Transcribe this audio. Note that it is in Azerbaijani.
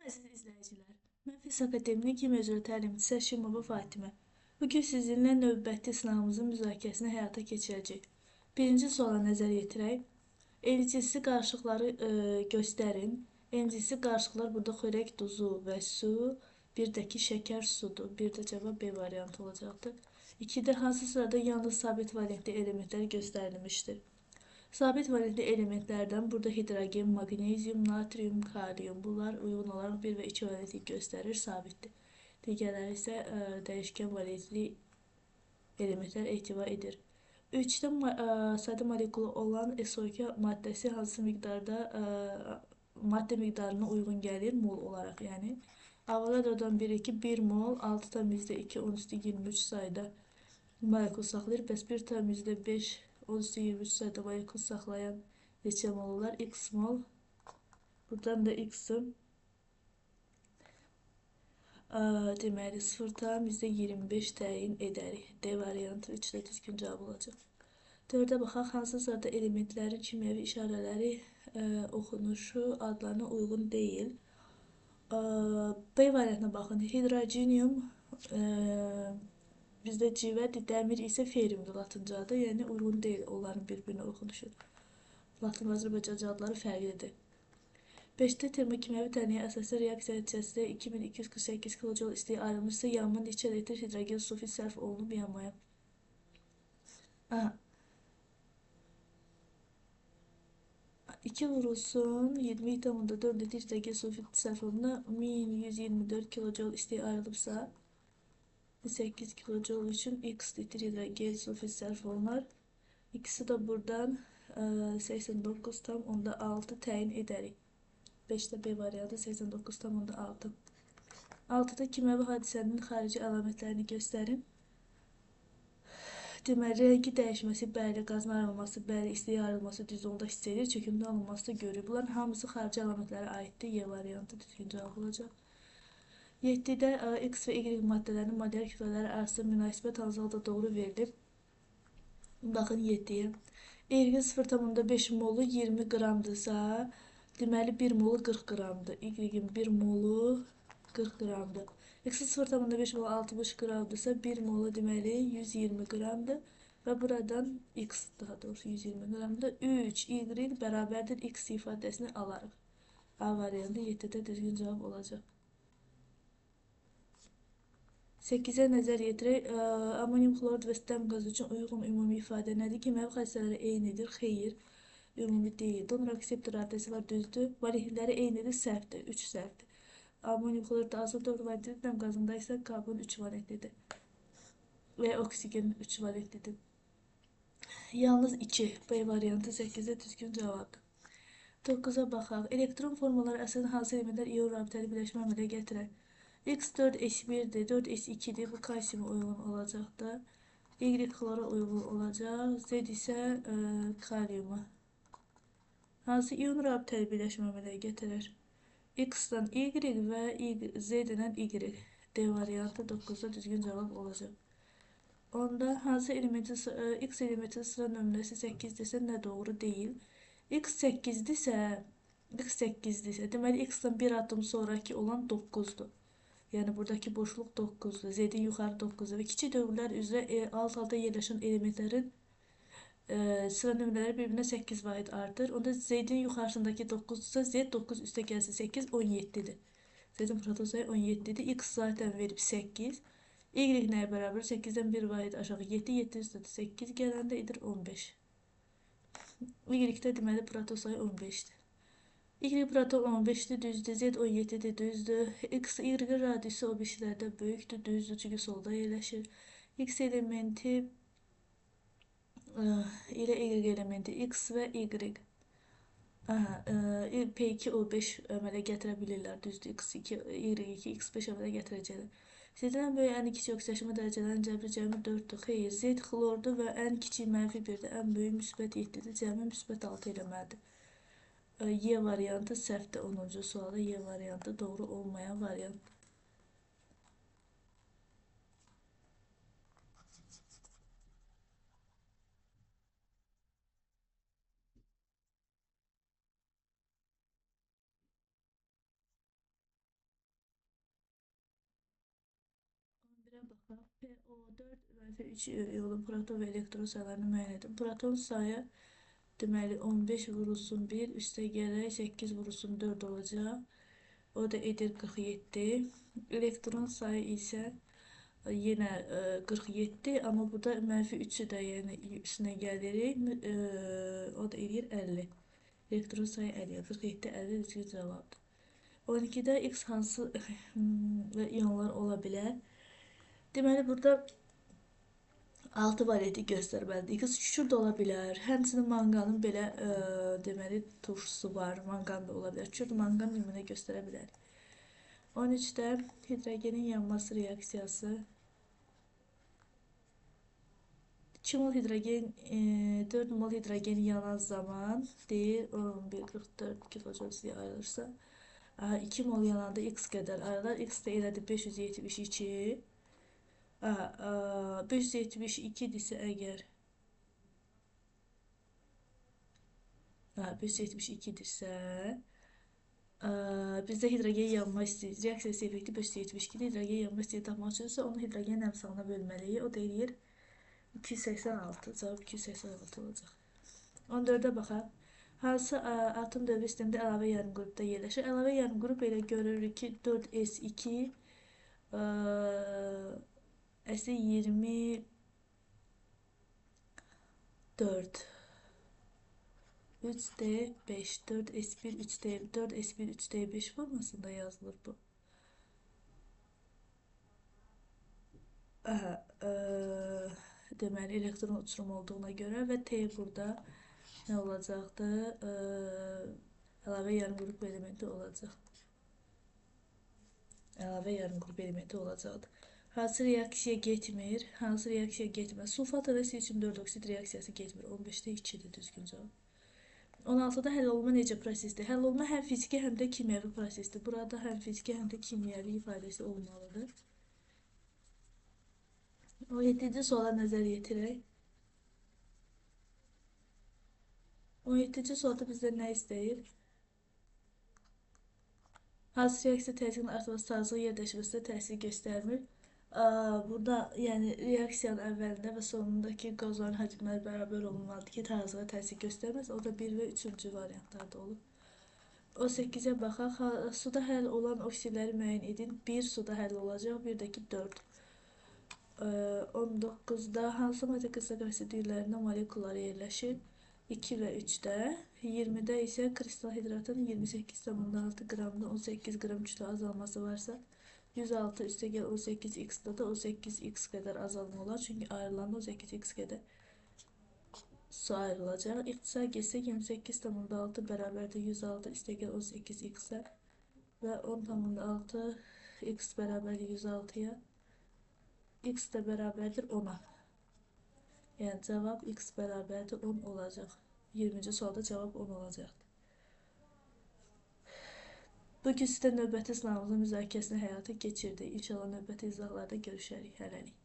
Əziz izləyicilər, mən Fiz Akademinin Kimya üzrə təlimçisi Həşimova Fatimə. Bugün sizinlə növbəti sınavımızın müzakirəsini həyata keçirəcək. Birinci suala nəzər yetirək. Elcisi qarışıqları göstərin. Elcisi qarışıqlar burada xörək duzu və su, bir də ki şəkər sudur. Bir də cavab B variantı olacaqdır. 2-də hansı sırada yalnız sabit valentli elementlər göstərilmişdir? Sabit valentli elementlərdən burada hidrogen, magnezium, natrium, kalium. Bunlar uyğun olaraq 1 və 2 valentlik göstərir, sabitdir. Digərləri isə dəyişkən valentli elementlər ehtiva edir. 3-də sadə molekulu olan SO2 maddəsi hansı miqdarda maddə miqdarına uyğun gəlir mol olaraq, yəni. Avogadrodan biri ki 1 mol 6,2 10^23 sayda molekul saxlayır. Bəs 1,5 10^23 sayda molekul saxlayan neçə mol olar? X mol. Buradan da X-ı deməli 0,25 təyin edərik. D variantı 3-də düzgün cavab olacaq. 4-ə baxaq, hansı sırada elementlərin kimyəvi işarələri oxunuşu adlarına uyğun deyil. B variantına baxın. Hidrogenium bizdə civədir, dəmir isə feriumdur latınca adı, yəni uyğun deyil onların bir-birinə oxunuşu. Latın və Azərbaycanca adları fərqlidir. 5-də termokimyəvi tənəyə əsaslı reaksiya nəticəsində 2248 kJ istilik ayrılmışsa, yanma neçə litr hidrogen sulfit sərf olunub yanmaya? 2 vurulsun 20,4 litr hidrogen sulfit sərf olunduğunda 1124 kJ istilik ayrılıbsa, 8 kJ üçün x litr hidrogen sulfit sərf olunar. İkisi də buradan 89,6 təyin edərik. 5-də B variantı 89,6. 6-da kimyəvi hadisənin xarici əlamətlərini göstərin. Deməli, rəngi dəyişməsi, bəli, qazın ayrılması, bəli, istilik ayrılması düz onda hiss edir, çökümdə alınması da görür. Bunların hamısı xarici əlamətlərə aiddir. Y variantı düzgün cavab olacaq. 7-də X və Y maddələrinin molekülər kütlələri arasında münasibət hansı halda doğru verilib? Baxın 7-yə. Y-in 0,5 molu 20 qramdırsa, deməli 1 molu 40 qramdır. Y-in 1 molu 40 qramdır. X-in 0,5 molu 60 qramdırsa, 1 molu deməli 120 qramdır. Və buradan X, daha doğrusu 120 qramdır. 3, Y bərabərdir X ifadəsini alarıq. A variantı 7-də düzgün cavab olacaq. 8-ə nəzər yetirək. Amonium xlorid və stem qazı üçün uyğun ümumi ifadə nədir? Kimyəvi xassələri eynidir, xeyir, ümumi deyil. Donor akseptor adresi var, düzdür. Valentlikləri eynidir, səhvdir, 3 səhvdir. Amonium xloriddə azot 4 valentlidir, stem qazında isə karbon 3 valentlidir. Və oksigen 3 valentlidir. Yalnız 2, B variantı 8-də düzgün cavabdır. 9-a baxaq. Elektron formaları əsasən hansı elementlər iyon rabitəli birləşmə əmələ gətirər? X 4S1'dir, 4S2'dir. Bu kalsiyuma uygun olacaq da. Y klora uygun olacaq. Z isə kaliuma. Hansı iyon rabitəli birləşmə əmələ gətirir? X-dan Y və Z-dən Y. D variantı 9-da düzgün cavab olacaq. Onda hansı elementin X elementin sıra nömrəsi 8-dirsə nə doğru deyil? X 8-dirsə, deməli X-dan bir adım sonraki olan 9'dur. Yəni buradakı boşluq 9'dur. Z-in yuxarı 9'dur və kiçik dövrlər üzrə alt alta yerləşən elementlərin sıra nömrələri bir-birinə 8 vahid artır. Onda Z-in yuxarısındakı 9'dursa Z 9 üstə gəlsə 8 17'dir. Z-in proton sayı 17'dir. X zaten verib 8. Y nəyə bərabər? 8-dən 1 vahid aşağı 7, 7 üstə 8 gələndə edir 15. Y-də deməli proton sayı 15'dir. Y proton 15'dir, düzdür. Z 17'dir, düzdür. X, Y radiusu o birisilərdə böyükdür, düzdür. Çünki solda yerləşir. X elementi ilə Y elementi X və Y. P2O5 əmələ gətirə bilirlər, düzdür. X2, Y2, X5 əmələ gətirəcəklər. Z-dən böyük ən kiçik oksidaşma dərəcələrinin cəbri cəmi 4'dür. Xeyr, Z xlordur və ən kiçik -1'dir. Ən böyük müsbət 7'dir. Cəmi müsbət 6 eləməlidir. Y variantı səhvdir 10-cu sualda. Y variantı doğru olmayan variant. PO4-3 iyonun proton və elektron saylarını müəyyən edin. Proton sayı deməli 15 vurulsun 1 üstə gərək 8 vurulsun 4 olacaq. O da edir 47. Elektron sayı isə yenə 47, amma burada mənfi 3'ü də yəni üstünə gəlirik. O da edir 50. Elektron sayı 50. 47, 50 düzgün cavabdır. 12'də x hansı iyonlar ola bilər? Deməli, burada 6 variantı göstərməlidir. X şükür də ola bilər. Həmçinin manqanın belə deməli turşusu var. Manqan da ola bilər. Şükür manqan nümunə göstərə bilər. 13'də hidrogenin yanması reaksiyası. 2 mol hidrogen, 4 mol hidrogen yanan zaman deyir 11, 44, 2 fosforsiyə ayrılırsa 2 mol yananda x qədər ayrılar. X də elədir 572. 572 əgər 572-dirsə bizdə hidrogen yanma istəyir. Reaksiya effekti 572-dir. Hidrogen yanma istəyir tapmaq üçünsə onu hidrogen əmsalına bölməliyik. O da eləyir 286. Cavab 286 olacaq. 14'ə baxaq. Hansı atom dövrü sistemdə əlavə yarım qrupda yerləşir? Əlavə yarım qrup elə görürük ki 4s2 əsi 24 3D5 4s1 3D 4s1 3D5 formasında yazılır bu. Deməli elektron uçurum olduğuna görə və T burada nə olacaqdı? Əlavə yarım qrup elementi olacaq. Əlavə yarım qrup elementi olacaqdır. Hansı reaksiya getmir? Hansı reaksiya getmir? Sulfat və C3-4 oksid reaksiyası getmir. 15'də 2-dir düzgün cavab. 16'da həll olma necə prosesdir? Həll olma həm fiziki, həm də kimyəvi prosesdir. Burada həm fiziki, həm də kimyəvi ifadəsi olmalıdır. 17-ci suala nəzər yetirək. 17-ci sualda bizdən nə istəyir? Hansı reaksiya təsirinin artması sazlıq yerləşməsində təsir göstərmir? Burada yəni reaksiyanın əvvəlində və sonundakı qazların həcmləri bərabər olmalıdır ki, tarazlığa təsir göstərməz. O da 1 və 3-cü variantlarda olur. 18'ə baxaq. Suda həll olan oksidləri müəyyən edin. 1 suda həll olacaq, bir də ki 4. 19'da hansı maddəqəsəq asidlərində molekulları yerləşir? 2 və 3'də. 20'də isə kristal hidratın 28,6 qramda 18 qram kütlə azalması varsa 106 üstəgəl 18x-da da 18x qədər azalma olar. Çünki ayrılanda 18x qədər su ayrılacaq. İxtisar geçsək 28,6 bərabərdir 106 üstəgəl 18x-ə və 10,6x bərabərdir 106-ya. X də bərabərdir 10'a. Yəni cavab x bərabərdir 10 olacaq. 20-ci sualda cavab 10 olacaqdır. Bugün sizdə növbəti sınavımızın müzakirəsini həyata keçirdik. İnşallah növbəti izahlarda görüşərik. Hələlik.